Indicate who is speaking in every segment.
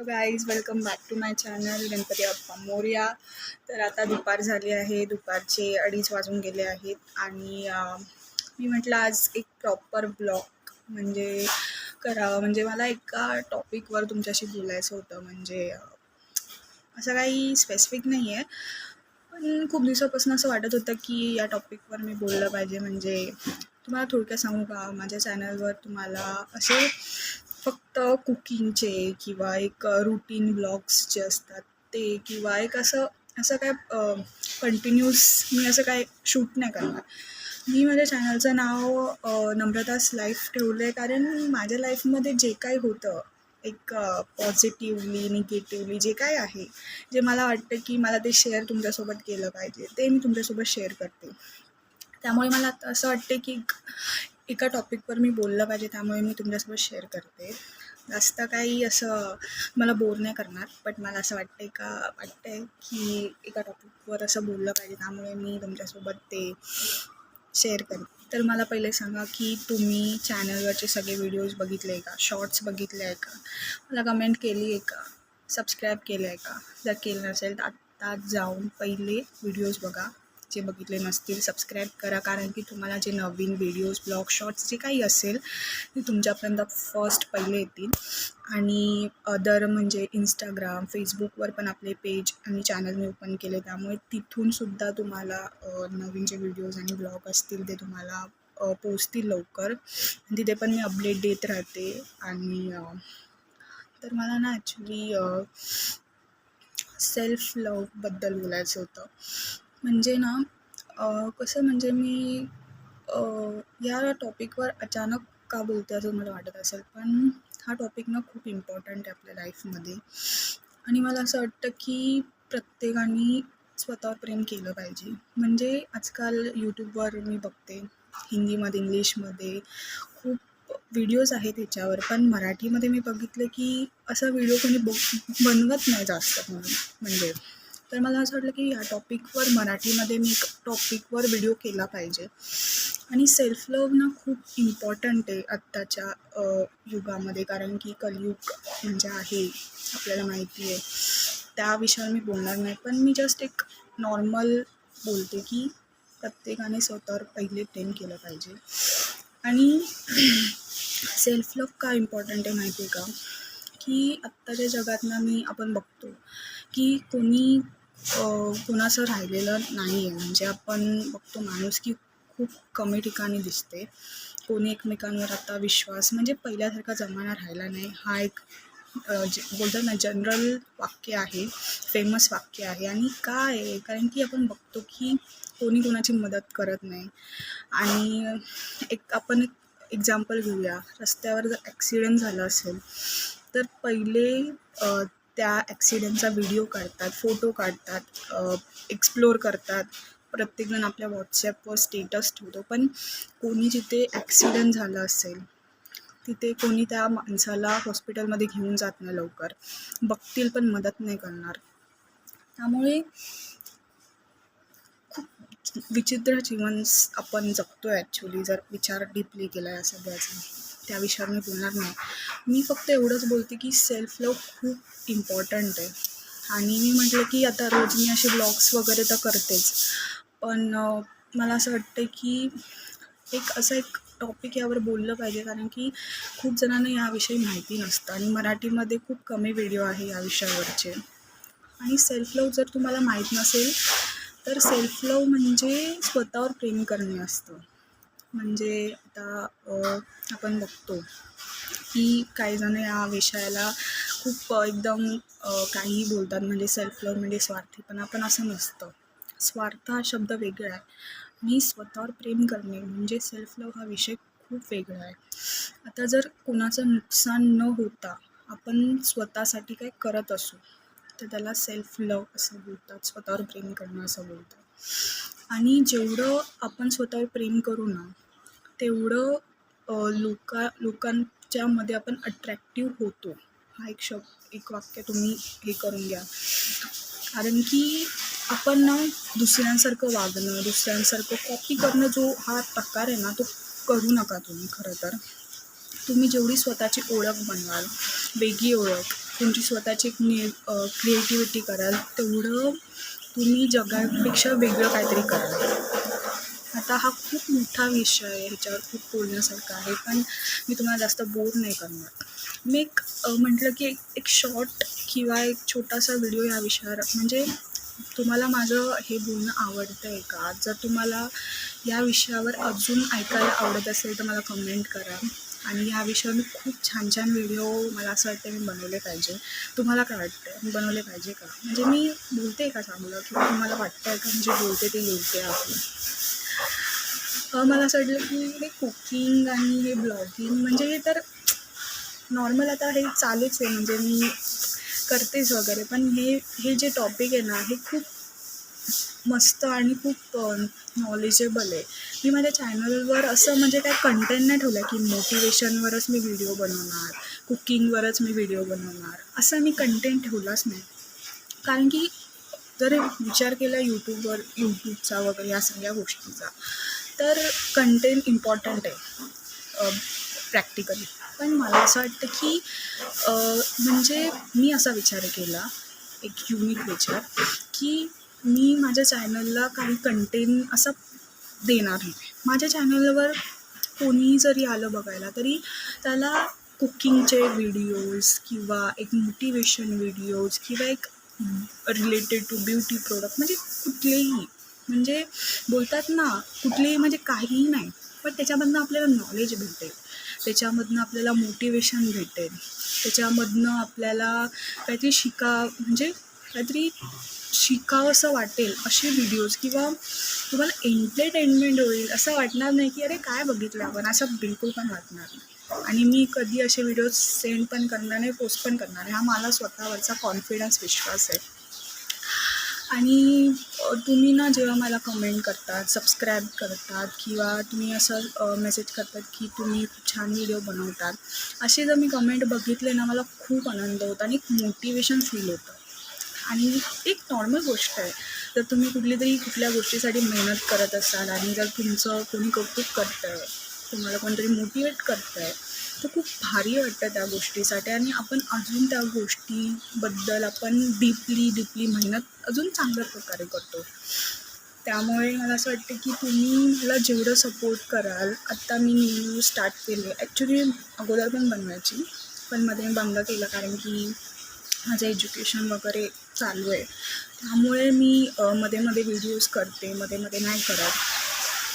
Speaker 1: Hello guys, welcome back to my channel Ganpati Bappa Morya. तर आता दुपार झाली आहे, दुपारचे 2:30 वाजून गेले आहेत आणि मी म्हटलं आज एक प्रॉपर ब्लॉग करावं. मला एका टॉपिकवर तुमच्याशी बोलायचं होतं. असं काही स्पेसिफिक नाही आहे, पण खूप दिवसापासून असं वाटत होतं की या टॉपिकवर मी बोललं पाहिजे. तुम्हाला थोडक्यात सांगू का, माझ्या चॅनलवर तुम्हाला असे फक्त कुकिंगचे किंवा एक रूटीन ब्लॉग्स जे असतात ते, किंवा एक असं असं काय कंटिन्यूस मी असं काय शूट नाही करणार. मी माझ्या चॅनलचं नाव नम्रतास लाईफ ठेवलं आहे, कारण माझ्या लाईफमध्ये जे काही होतं, एक पॉझिटिव्हली निगेटिव्हली जे काय आहे, जे मला वाटतं की मला ते शेअर तुमच्यासोबत केलं पाहिजे, ते मी तुमच्यासोबत शेअर करते. त्यामुळे मला आता असं वाटते की एका टॉपिकवर मी बोललं पाहिजे, त्यामुळे मी तुमच्यासोबत शेअर करते. जास्त काही असं मला बोर नाही करणार, बट मला असं वाटतंय की एका टॉपिकवर असं बोललं पाहिजे, त्यामुळे मी तुमच्यासोबत ते शेअर करते. तर मला पहिले सांगा की तुम्ही चॅनलवरचे सगळे व्हिडिओज बघितले आहे का, शॉर्ट्स बघितले आहे का, मला कमेंट केली आहे का, सबस्क्राईब केलं आहे का. जर केलं नसेल तर आत्ता जाऊन पहिले व्हिडिओज बघा. जे बघितले नसतील सबस्क्राईब करा, कारण की तुम्हाला जे नवीन व्हिडिओज, ब्लॉग, शॉर्ट्स जे काही असेल ते तुमच्यापर्यंत फर्स्ट पहिले येतील. आणि इंस्टाग्राम, फेसबुकवर पण आपले पेज आणि चॅनल मी ओपन केले, त्यामुळे तिथूनसुद्धा तुम्हाला नवीन जे व्हिडिओज आणि ब्लॉग असतील ते तुम्हाला पोचतील लवकर. आणि तिथे पण मी अपडेट देत राहते. आणि तर मला ना ॲक्च्युली सेल्फ लव्हबद्दल बोलायचं होतं. मी या टॉपिकवर अचानक का बोलते असं मला वाटत असेल, पण हा टॉपिक ना खूप इम्पॉर्टंट आहे आपल्या लाईफमध्ये. आणि मला असं वाटतं की प्रत्येकाने स्वतःवर प्रेम केलं पाहिजे. आजकाल यूट्यूबवर मी बघते, हिंदीमध्ये, इंग्लिशमध्ये खूप व्हिडिओज आहेत याच्यावर, पण मराठीमध्ये मी बघितलं की असा व्हिडिओ कोणी बनवत नाही जास्त म्हणून. तर मला असं वाटलं की या टॉपिकवर मराठीमध्ये मी एक टॉपिकवर व्हिडिओ केला पाहिजे. आणि सेल्फ लव्ह ना खूप इम्पॉर्टंट आहे आत्ताच्या युगामध्ये, कारण की कलियुग आहे, आपल्याला माहिती आहे. त्या विषयावर मी बोलणार नाही, पण मी जस्ट एक नॉर्मल बोलते की प्रत्येकाने स्वतःवर पहिले प्रेम केलं पाहिजे. आणि सेल्फ लव्ह का इम्पॉर्टंट आहे माहिती आहे का, की आत्ताच्या जगात ना आपण बघतो की कोणाचं राहिलेलं नाही आहे. आपण बघतो माणुसकी खूप कमी ठिकाणी दिसते. कोणी एकमेकांवर आता विश्वास पहिल्यासारखा जमाना राहिला नाही. हा एक बोलतात ना जनरल वाक्य आहे, फेमस वाक्य आहे. आणि काय आहे, कारण की आपण बघतो की कोणी कोणाची मदत करत नाही. आणि आपण एक एक्झाम्पल घेऊया. रस्त्यावर जर ॲक्सिडेंट झाला असेल तर पहिले त्या ॲक्सिडेंटचा व्हिडिओ काढतात, फोटो काढतात, एक्सप्लोर करतात. प्रत्येकजण आपल्या व्हॉट्सॲपवर स्टेटस ठेवतो, पण कोणी जिथे ॲक्सिडेंट झाला असेल तिथे कोणी त्या माणसाला हॉस्पिटलमध्ये घेऊन जात नाही लवकर, बघतील पण मदत नाही करणार. त्यामुळे खूप विचित्र जीवन आपण जगतो आहे ॲक्च्युली, जर विचार डीपली केला या सगळ्याचा. त्या विषयावर मी बोलणार नाही. मी फक्त एवढंच बोलते की सेल्फ लव्ह खूप इम्पॉर्टंट आहे. आणि मी म्हटलं की आता रोज मी असे ब्लॉग्स वगैरे तर करतेच, पण मला असं वाटतं की एक टॉपिक यावर बोललं पाहिजे, कारण की खूप जणांना याविषयी माहिती नसतं आणि मराठीमध्ये खूप कमी व्हिडिओ आहे या विषयावरचे. आणि सेल्फ लव्ह जर तुम्हाला माहीत नसेल तर सेल्फ लव्ह स्वतःवर प्रेम करणे असतं. आता आपण बघतो की काही जण या विषयाला खूप एकदम काहीही बोलतात, सेल्फ लव्ह स्वार्थीपणा, पण असं नसतं. स्वार्थ हा शब्द वेगळा आहे आणि स्वतःवर प्रेम करणे सेल्फ लव्ह हा विषय खूप वेगळा आहे. आता जर कोणाचं नुकसान न होता आपण स्वतःसाठी काही करत असू तर त्याला सेल्फ लव्ह असं बोलतात, स्वतःवर प्रेम करणं असं बोलतात. आणि जेवढं आपण स्वतःवर प्रेम करू ना, तेवढं लोकांच्या मध्ये आपण अट्रॅक्टिव्ह होतो. हा एक वाक्य तुम्ही हे करून घ्या. कारण की आपण ना दुसऱ्यांसारखं वागणं, दुसऱ्यांसारखं कॉपी करणं, जो हा प्रकार आहे ना, तो करू नका तुम्ही. खरं तर तुम्ही जेवढी स्वतःची ओळख बनवाल, वेगळी ओळख, तुमची स्वतःची एक क्रिएटिव्हिटी कराल, तेवढं तुम्ही जगापेक्षा वेगळं काहीतरी कराल. आता हा खूप मोठा विषय आहे, ह्याच्यावर खूप बोलण्यासारखं आहे, पण मी तुम्हाला जास्त बोर नाही करणार. मी म्हटलं की एक शॉर्ट किंवा एक छोटासा व्हिडिओ या विषयावर, म्हणजे तुम्हाला माझं हे बोलणं आवडतं आहे का? जर तुम्हाला या विषयावर अजून ऐकायला आवडत असेल तर मला कमेंट करा. आणि ह्या विषयावर मी खूप छान छान व्हिडिओ, मला असं वाटतं मी बनवले पाहिजे. तुम्हाला काय वाटतं, मी बनवले पाहिजे का? म्हणजे मी बोलते का चांगलं, किंवा तुम्हाला वाटतं आहे का म्हणजे बोलते ते बोलते आपलं? मला असं वाटलं की हे कुकिंग आणि हे ब्लॉगिंग म्हणजे हे तर नॉर्मल आता हे चालूच आहे, म्हणजे मी करतेच वगैरे, पण हे हे जे टॉपिक आहे ना, हे खूप मस्त आणि खूप नॉलेजेबल आहे. मी माझ्या चॅनलवर असं म्हणजे काय कंटेंट नाही ठेवलं की मोटिवेशनवरच मी व्हिडिओ बनवणार, कुकिंगवरच मी व्हिडिओ बनवणार, असं मी कंटेंट ठेवलाच नाही. कारण की जर विचार केला यूट्यूबचा वगैरे या सगळ्या गोष्टीचा, तर कंटेंट इम्पॉर्टंट आहे प्रॅक्टिकली. पण मला असं वाटतं की म्हणजे मी असा विचार केला, एक युनिक विचार, की मी माझ्या चॅनलला काही कंटेंट असा देणार नाही. माझ्या चॅनलवर कोणीही जरी आलं बघायला, तरी त्याला कुकिंगचे व्हिडिओज किंवा एक मोटिवेशन व्हिडिओज किंवा एक रिलेटेड टू ब्युटी प्रोडक्ट, म्हणजे कुठलेही, म्हणजे बोलतात ना, कुठलेही म्हणजे काहीही नाही, पण त्याच्यामधनं आपल्याला नॉलेज भेटेल, त्याच्यामधनं आपल्याला मोटिवेशन भेटेल, त्याच्यामधनं आपल्याला काहीतरी म्हणजे काहीतरी शिकावंसं वाटेल असे व्हिडिओज, किंवा तुम्हाला एंटरटेनमेंट होईल, असं वाटणार नाही की अरे काय बघितलं आपण, असं बिलकुल पण वाटणार नाही. आणि मी कधी असे व्हिडिओज सेंड पण करणार नाही, पोस्ट पण करणार नाही, हा मला स्वतःवरचा कॉन्फिडन्स, विश्वास आहे. आणि तुम्ही ना जेव्हा मला कमेंट करतात, सबस्क्राईब करतात, किंवा तुम्ही असं मेसेज करतात की तुम्ही खूप छान व्हिडिओ बनवतात, असे जर मी कमेंट बघितले ना, मला खूप आनंद होतो आणि एक मोटिवेशन फील होतं. आणि एक नॉर्मल गोष्ट आहे, जर तुम्ही कुठल्या गोष्टीसाठी मेहनत करत असाल आणि जर तुमचं कोणी कौतुक करतं आहे, तुम्हाला कोणतरी मोटिवेट करतं आहे, तर खूप भारी वाटतं त्या गोष्टीसाठी, आणि आपण अजून त्या गोष्टीबद्दल आपण डीपली मेहनत अजून चांगल्या प्रकारे करतो. त्यामुळे मला असं वाटतं की तुम्ही मला जेवढं सपोर्ट कराल, आत्ता मी न्यू स्टार्ट केले, ॲक्च्युली अगोदर पण बनवायची, पण मध्ये मी बंद केलं कारण की माझं एज्युकेशन वगैरे चालू आहे. त्यामुळे मी मध्ये व्हिडिओज करते, मध्ये नाही करत.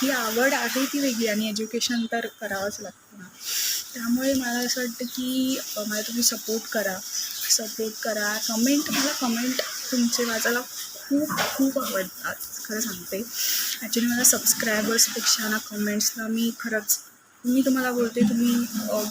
Speaker 1: ही आवड आहे ती वेगळी, आणि एज्युकेशन तर करावंच लागतं ना. त्यामुळे मला असं वाटतं की मला तुम्ही सपोर्ट करा. मला कमेंट तुमचे वाचायला खूप आवडतात, खरं सांगते. ॲक्च्युली मला सबस्क्रायबर्सपेक्षा ना कमेंट्सला मी खरंच, मी तुम्हाला बोलते, तुम्ही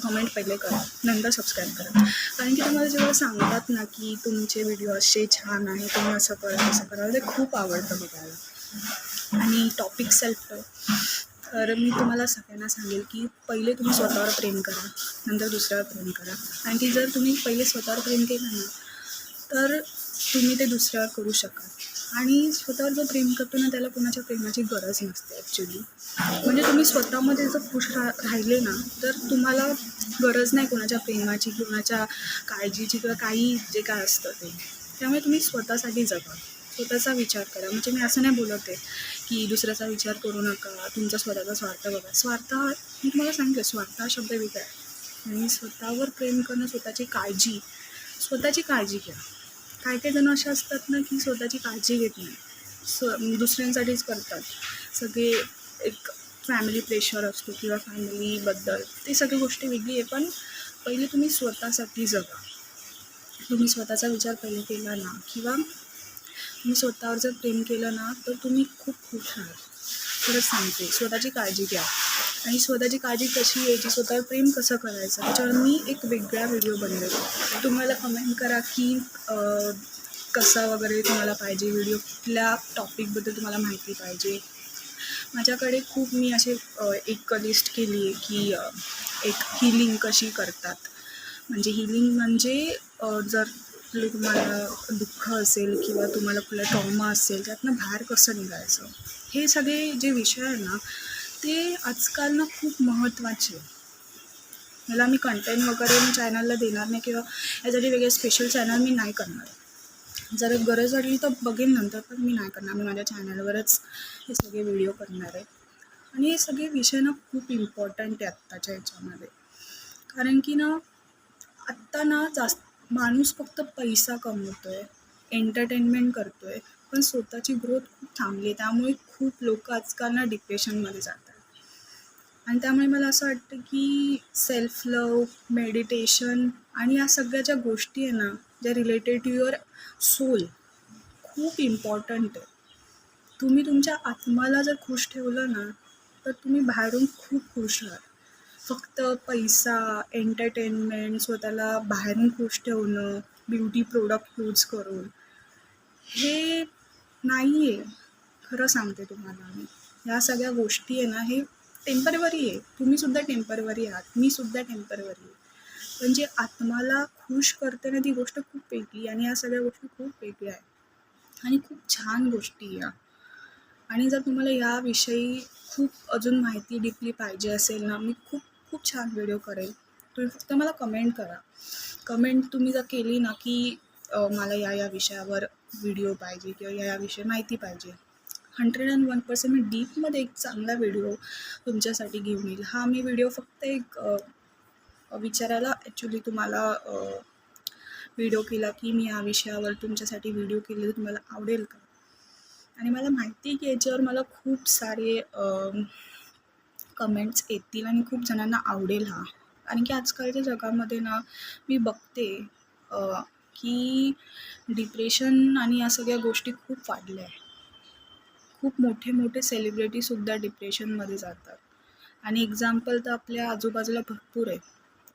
Speaker 1: कमेंट पहिले करा, नंतर सबस्क्राईब करा. कारण की तुम्हाला जेव्हा सांगतात ना की तुमचे व्हिडिओ असे छान आहे, तुम्ही असं करा तसं करा, ते खूप आवडतं बघायला. आणि टॉपिक सेल्फ तर मी तुम्हाला सगळ्यांना सांगेल की पहिले तुम्ही स्वतःवर प्रेम करा, नंतर दुसऱ्यावर प्रेम करा. कारण की जर तुम्ही पहिले स्वतःवर प्रेम केलं ना, तर तुम्ही ते दुसऱ्यावर करू शकाल. आणि स्वतःवर जो प्रेम करतो ना, त्याला कोणाच्या प्रेमाची गरज नसते ॲक्च्युली. म्हणजे तुम्ही स्वतःमध्ये जर खुश राहिले ना, तर तुम्हाला गरज नाही कोणाच्या प्रेमाची, कोणाच्या काळजीची, किंवा काही जे काय असतं ते. त्यामुळे तुम्ही स्वतःसाठी जगा, स्वतःचा विचार करा. म्हणजे मी असं नाही बोलत आहे की दुसऱ्याचा विचार करू नका, तुमचा स्वतःचा स्वार्थ बघा. मी तुम्हाला सांगितलं, स्वार्थ हा शब्द वेगळा आहे, आणि स्वतःवर प्रेम करणं, स्वतःची काळजी घ्या. काही जण असे असतात ना की स्वतःची काळजी घेत नाही, दुसऱ्यांसाठीच करतात सगळे. एक फॅमिली प्रेशर असतो किंवा फॅमिलीबद्दल, ते सगळी गोष्टी वेगळी आहे. पण पहिले तुम्ही स्वतःसाठी जगा. तुम्ही स्वतःचा विचार पहिले केला ना, किंवा तुम्ही स्वतःवर जर प्रेम केलं ना, तर तुम्ही खूप खुश राहाल. खरंच सांगते, स्वतःची काळजी घ्या. आणि स्वतःची काळजी कशी घ्यायची, स्वतःवर प्रेम कसं करायचं, त्याच्यावर मी एक वेगळा व्हिडिओ बनवेल. तुम्हाला कमेंट करा की कसा वगैरे तुम्हाला पाहिजे व्हिडिओ, कुठल्या टॉपिकबद्दल तुम्हाला माहिती पाहिजे. माझ्याकडे खूप, मी असे एक लिस्ट केली आहे की एक हीलिंग कशी करतात. म्हणजे हीलिंग म्हणजे जर तुम्हाला दुःख असेल किंवा तुम्हाला कुठला ट्रॉमा असेल, त्यातनं बाहेर कसं निघायचं, हे सगळे जे विषय आहे ना, ते आजकाल ना खूप महत्त्वाचे. याला मी कंटेंट वगैरे मी चॅनलला देणार नाही किंवा यासाठी वेगळे स्पेशल चॅनल मी नाही करणार. जर गरज वाटली तर बघेन नंतर, पण मी नाही करणार. मी माझ्या चॅनलवरच हे सगळे व्हिडिओ करणार आहे. आणि हे सगळे विषय ना खूप इम्पॉर्टंट आहे आत्ताच्या ह्याच्यामध्ये. कारण की ना आत्ता ना जास्त माणूस फक्त पैसा कमवतो आहे, एंटरटेनमेंट करतो आहे, पण स्वतःची ग्रोथ खूप थांबली आहे. त्यामुळे खूप लोक आजकाल ना डिप्रेशनमध्ये जातात. आणि त्यामुळे मला असं वाटतं की सेल्फ लव्ह, मेडिटेशन आणि या सगळ्या ज्या गोष्टी आहे ना, ज्या रिलेटेड टू युअर सोल, खूप इम्पॉर्टंट आहे. तुम्ही तुमच्या आत्माला जर खुश ठेवलं ना, तर तुम्ही बाहेरून खूप खुश राहाल. फक्त पैसा, एंटरटेनमेंट, स्वतःला बाहेरून खुश ठेवणं, ब्युटी प्रोडक्ट यूज करून, हे नाही आहे. खरं सांगते तुम्हाला मी. ह्या सगळ्या गोष्टी आहे ना, हे टेम्पररी आहे. तुम्हीसुद्धा टेम्पररी आहात, मीसुद्धा टेम्पररी आहे. पण जे आत्माला खुश करते ना, ती गोष्ट खूप वेगळी. आणि या सगळ्या गोष्टी खूप वेगळ्या आहेत आणि खूप छान गोष्टी या. आणि जर तुम्हाला याविषयी खूप अजून माहिती डीपली पाहिजे असेल ना, मी खूप खूप छान व्हिडिओ करेल. तुम्ही फक्त मला कमेंट करा. कमेंट तुम्ही जर केली ना की मला या विषयावर व्हिडिओ पाहिजे किंवा या विषयी माहिती पाहिजे, 101% मी डीपमध्ये एक चांगला व्हिडिओ तुमच्यासाठी घेऊन येईल. हा मी व्हिडिओ फक्त एक विचारायला ॲक्च्युली तुम्हाला व्हिडिओ केला की मी या विषयावर तुमच्यासाठी व्हिडिओ केले तर तुम्हाला आवडेल का. आणि मला माहिती आहे की याच्यावर मला खूप सारे कमेंट्स येतील आणि खूप जणांना आवडेल हा. कारण की आजकालच्या जगामध्ये ना मी बघते की डिप्रेशन आणि या सगळ्या गोष्टी खूप वाढल्या आहे. खूप मोठे मोठे सेलिब्रिटीसुद्धा डिप्रेशनमध्ये जातात. आणि एक्झाम्पल तर आपल्या आजूबाजूला भरपूर आहेत.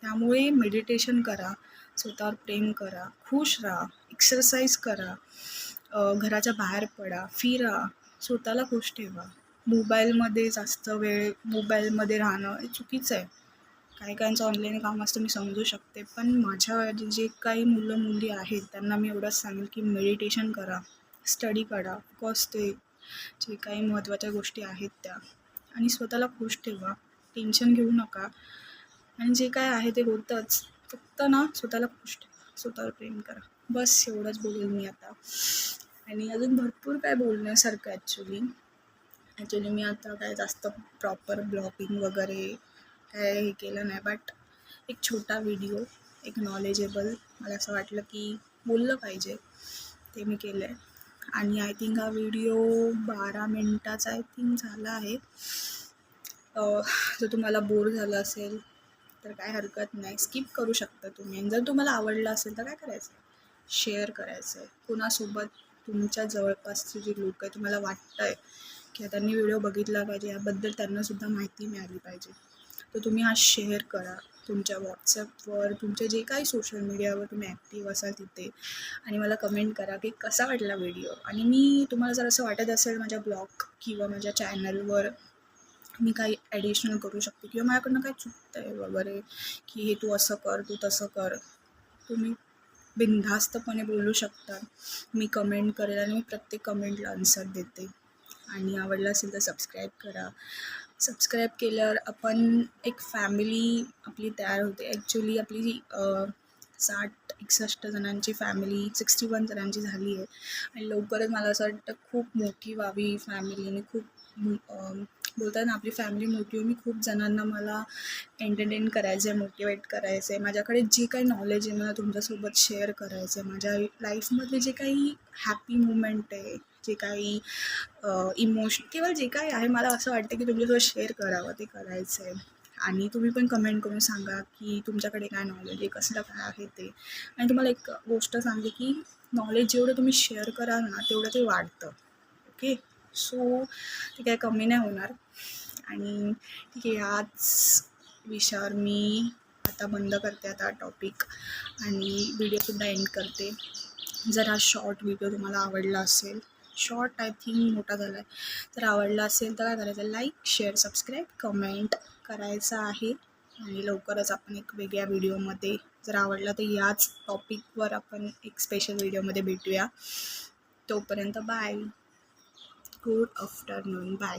Speaker 1: त्यामुळे मेडिटेशन करा, स्वतःवर प्रेम करा, खुश राहा, एक्सरसाइज करा, घराच्या बाहेर पडा, फिरा, स्वतःला खुश ठेवा. मोबाईलमध्ये जास्त वेळ मोबाईलमध्ये राहणं हे चुकीचं आहे. काही काहींचं ऑनलाईन काम असतं, मी समजू शकते. पण माझ्या जे काही मुलं मुली आहेत त्यांना मी एवढंच सांगेल की मेडिटेशन करा, स्टडी करा. ऑफकोर्स ते जे काही महत्त्वाच्या गोष्टी आहेत त्या. आणि स्वतःला खुश ठेवा, टेन्शन घेऊ नका. आणि जे काय आहे ते होतंच. फक्त ना स्वतःला खुश ठेवा, स्वतःवर प्रेम करा. बस एवढंच बोलेल मी आता. आणि अजून भरपूर काय बोलण्यासारखं ॲक्च्युली मी आता काय जास्त प्रॉपर ब्लॉगिंग वगैरे काय हे केलं नाही. बट एक छोटा व्हिडिओ, एक नॉलेजेबल, मला असं वाटलं की बोललं पाहिजे, ते मी केलं आहे. आणि आय थिंक हा व्हिडिओ 12 मिनिटाचा आय थिंक झाला आहे. जर तुम्हाला बोर झालं असेल तर काय हरकत नाही, स्किप करू शकता तुम्ही. आणि जर तुम्हाला आवडलं असेल तर काय करायचं आहे, शेअर करायचं आहे कोणासोबत. तुमच्या जवळपासचे जे लोक आहे, तुम्हाला वाटतं आहे की त्यांनी व्हिडिओ बघितला पाहिजे, याबद्दल त्यांनासुद्धा माहिती मिळाली पाहिजे, तर तुम्ही हा शेअर करा तुमच्या व्हॉट्सॲपवर, तुमच्या जे काही सोशल मीडियावर तुम्ही ॲक्टिव्ह असाल तिथे. आणि मला कमेंट करा की कसा वाटला व्हिडिओ. आणि मी तुम्हाला जर असं वाटत असेल माझ्या ब्लॉग किंवा माझ्या चॅनलवर मी काही ॲडिशनल करू शकते किंवा माझ्याकडनं काय चुकतं आहे वगैरे की हे तू असं कर, तू तसं कर, तुम्ही बिनधास्तपणे बोलू शकता. मी कमेंट करेल आणि मी प्रत्येक कमेंटला आन्सर देते. आणि आवडलं असेल तर सबस्क्राईब करा. सबस्क्राईब केल्यावर आपण एक फॅमिली आपली तयार होते. ॲक्च्युली आपली 60-61 जणांची फॅमिली 61 जणांची झाली आहे. आणि लवकरच मला असं वाटतं खूप मोठी व्हावी फॅमिली. आणि खूप बोलतात ना आपली फॅमिली मोठी होऊन खूप जणांना मला एंटरटेन करायचं आहे, मोटिवेट करायचं आहे. माझ्याकडे जे काही नॉलेज आहे मला तुमच्यासोबत शेअर करायचं आहे. माझ्या लाईफमधले जे काही हॅपी मुमेंट आहे, जे काही इमोशन, केवळ जे काही आहे मला असं वाटतं की तुमच्यासोबत शेअर करावं, ते करायचं आहे. आणि तुम्ही पण कमेंट करून सांगा की तुमच्याकडे काय नॉलेज आहे, कसलं काय आहे ते. आणि तुम्हाला एक गोष्ट सांगते की नॉलेज जेवढं तुम्ही शेअर कराल ना तेवढं ते वाढतं. ओके, सो ते काय कमी नाही होणार. आणि ठीक आहे, ह्याच विषयावर मी आता बंद करते आता टॉपिक आणि व्हिडिओसुद्धा एंड करते. जर हा शॉर्ट व्हिडिओ तुम्हाला आवडला असेल, शॉर्ट आय थिंक मोठा झाला आहे, जर आवडला असेल तर काय करायचं, लाईक, शेअर, सबस्क्राईब, कमेंट करायचं आहे. आणि लवकरच आपण एक वेगळ्या व्हिडिओमध्ये, जर आवडला तर याच टॉपिकवर आपण एक स्पेशल व्हिडिओमध्ये भेटूया. तोपर्यंत बाय, गुड आफ्टरनून, बाय.